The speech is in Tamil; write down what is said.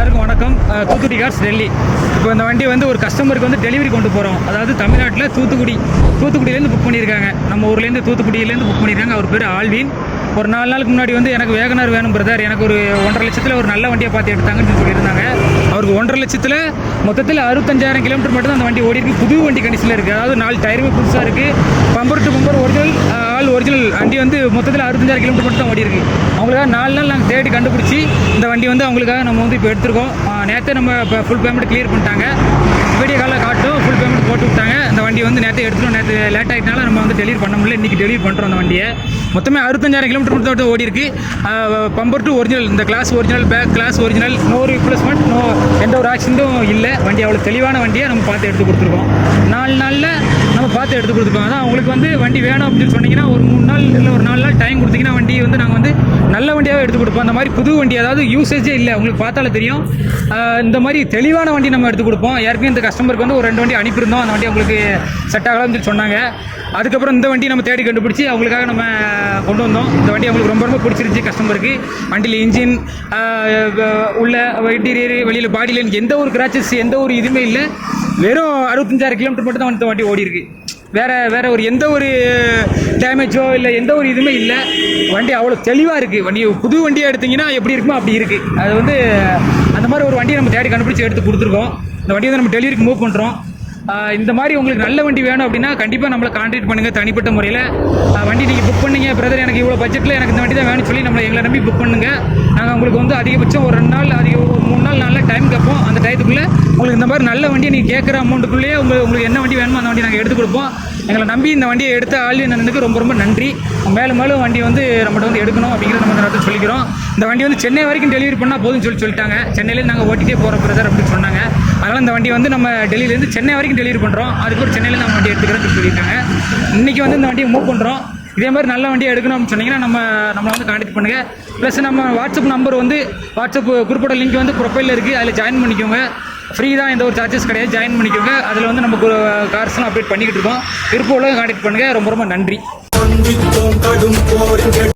எல்லாருக்கும் வணக்கம். தூத்துக்குடி கார்ஸ் டெல்லி. இப்போ இந்த வண்டி வந்து ஒரு கஸ்டமருக்கு வந்து டெலிவரி கொண்டு போகிறோம். அதாவது தமிழ்நாட்டில் தூத்துக்குடியிலேருந்து புக் பண்ணியிருக்காங்க. நம்ம ஊர்லேருந்து தூத்துக்குடியிலேருந்து புக் பண்ணியிருக்காங்க. அவர் பேர் ஆல்வின். ஒரு 4 நாளுக்கு முன்னாடி வந்து எனக்கு வேகனார் வேணும் பிரதர், எனக்கு ஒரு 1.5 லட்சத்தில் ஒரு நல்ல வண்டியை பார்த்து எடுத்தாங்கன்னு சொல்லியிருந்தாங்க. அவருக்கு 1.5 லட்சத்தில் மொத்தத்தில் 65,000 கிலோமீட்டர் மட்டும் தான் அந்த வண்டி ஓடி இருக்குது. புது வண்டி கண்டிஷனில் இருக்குது. அதாவது 4 டயருமே புதுசாக இருக்குது. Bumper to bumper original, all original வண்டி வந்து மொத்தத்தில் 65,000 கிலோமீட்டர் மட்டும் தான் ஓடி இருக்குது. அவங்களுக்காக 4 நாள் நாங்கள் தேடி கண்டுபிடிச்சி இந்த வண்டி வந்து அவங்களுக்காக நம்ம வந்து இப்போ எடுத்துருக்கோம். நேற்றே நம்ம இப்போ ஃபுல் பேமெண்ட் கிளியர் பண்ணிட்டாங்க. வீடியோ காலில் காட்டும் ஃபுல் பேமெண்ட் போட்டு விட்டாங்க. அந்த வண்டி வந்து நேற்று எடுத்துட்டோம். நேற்று லேட் ஆகிட்டனால நம்ம வந்து டெலிவரி பண்ண முடியல. இன்றைக்கி டெலிவரி பண்ணுறோம். அந்த வண்டியை மொத்தமே 65,000 கிலோமீட்டர் மட்டும் ஓடி இருக்கு. பம்பர் டு ஒரிஜினல், இந்த glass original, back glass original, no replacement, no எந்த ஒரு ஆக்சிடென்ட்டும் இல்லை. வண்டி அவ்வளோ தெளிவான வண்டியை நம்ம பார்த்து எடுத்து கொடுத்துருக்கோம். 4 நாளில் நம்ம பார்த்து எடுத்து கொடுத்துருக்கோம். அதான் உங்களுக்கு வந்து வண்டி வேணும் அப்படின்னு சொன்னீங்கன்னா ஒரு 3 நாள் இல்லை ஒரு 4 நாள் டைம் கொடுத்தீங்கன்னா வண்டி வந்து நாங்கள் வந்து நல்ல வண்டியாகவே எடுத்து கொடுப்போம். அந்த மாதிரி புது வண்டி, அதாவது யூசேஜே இல்லை, உங்களுக்கு பார்த்தாலே தெரியும். இந்த மாதிரி தெளிவான வண்டி நம்ம எடுத்து கொடுப்போம். ஏற்கனவே இந்த கஸ்டமருக்கு வந்து ஒரு 2 வண்டி அனுப்பியிருந்தோம். அந்த வண்டி உங்களுக்கு செட் ஆகலாம்னு சொல்லி சொன்னாங்க. அதுக்கப்புறம் இந்த வண்டி நம்ம தேடி கண்டுபிடிச்சி அவங்களுக்காக நம்ம கொண்டு வந்தோம். இந்த வண்டி அவங்களுக்கு ரொம்ப ரொம்ப பிடிச்சிருந்துச்சி கஸ்டமருக்கு. வண்டியில் இன்ஜின், உள்ள இன்டீரியர், வெளியில் பாடியில் எந்த ஒரு கிராச்சஸ், எந்த ஒரு இதுவுமே இல்லை. வெறும் 65,000 கிலோமீட்டர் மட்டும் தான் இந்த வண்டி ஓடி இருக்குது. வேறு ஒரு எந்த ஒரு டேமேஜோ இல்லை எந்த ஒரு இதுவுமே இல்லை. வண்டி அவ்வளோ தெளிவாக இருக்குது. வண்டி புது வண்டியாக எடுத்திங்கன்னா எப்படி இருக்குமோ அப்படி இருக்குது. அது வந்து அந்த மாதிரி ஒரு வண்டியை நம்ம தேடி கண்டுபிடிச்சி எடுத்து கொடுத்துருக்கோம். இந்த வண்டியை வந்து நம்ம டெலிவரிக்கு மூவ் பண்ணுறோம். இந்த மாதிரி உங்களுக்கு நல்ல வண்டி வேணும் அப்படின்னா கண்டிப்பாக நம்மளை கான்டாக்ட் பண்ணுங்கள் தனிப்பட்ட முறையில். வண்டி நீங்கள் புக் பண்ணிங்க பிரதர், எனக்கு இவ்வளோ பட்ஜெட்டில் எனக்கு இந்த வண்டி தான் வேணும்னு சொல்லி எங்களை நம்பி புக் பண்ணுங்கள். நாங்கள் உங்களுக்கு வந்து அதிகபட்சம் ஒரு 2 நாள், ஒரு 3 நாள் 4 நாள் டைம் கேட்போம். அந்த டயத்துக்குள்ளே உங்களுக்கு இந்த மாதிரி நல்ல வண்டியை நீங்கள் கேட்குற அமௌண்ட்டுக்குள்ளேயே உங்களுக்கு என்ன வண்டி வேணுமோ அந்த வண்டி நாங்கள் எடுத்து கொடுப்போம். எங்களை நம்பி இந்த வண்டியை எடுத்த ஆல்வினுக்கு ரொம்ப ரொம்ப நன்றி. மேலும் மேலும் வண்டி வந்து நம்மகிட்ட வந்து எடுக்கணும் அப்படிங்கிறத நம்ம நேரத்தை சொல்லிக்கிறோம். இந்த வண்டி வந்து சென்னை வரைக்கும் டெலிவரி பண்ணால் போதும்னு சொல்லிட்டாங்க. சென்னையிலேருந்து நாங்கள் ஓட்டிகிட்டே போகிற பிரதர் அப்படின்னு சொன்னாங்க. அதனால் இந்த வண்டி வந்து நம்ம டெல்லியிலேருந்து சென்னை வரைக்கும் டெலிவரி பண்ணுறோம். அதுக்கு ஒரு சென்னையிலேருந்து நம்ம வண்டி எடுத்துக்கிறேன்னு சொல்லியிருக்காங்க. இன்றைக்கி வந்து இந்த வண்டியை மூவ் பண்ணுறோம். இதே மாதிரி நல்ல வண்டியை எடுக்கணும் அப்படின்னு சொன்னீங்கன்னா நம்மளை வந்து கான்டாக்ட் பண்ணுங்கள். ப்ளஸ் நம்ம வாட்ஸ்அப் நம்பர் வந்து வாட்ஸ்அப் குரூப்போட லிங்க் வந்து ப்ரொஃபைலில் இருக்குது. அதில் ஜாயின் பண்ணிக்கோங்க. ஃப்ரீ தான், எந்த ஒரு சார்ஜஸ் கிடையாது. ஜாயின் பண்ணிக்கோங்க. அதில் வந்து நம்ம கார்ஸ்லாம் அப்டேட் பண்ணிக்கிட்டு இருக்கோம். விருப்பம் உள்ள கான்டாக்ட் பண்ணுங்கள். ரொம்ப ரொம்ப நன்றி.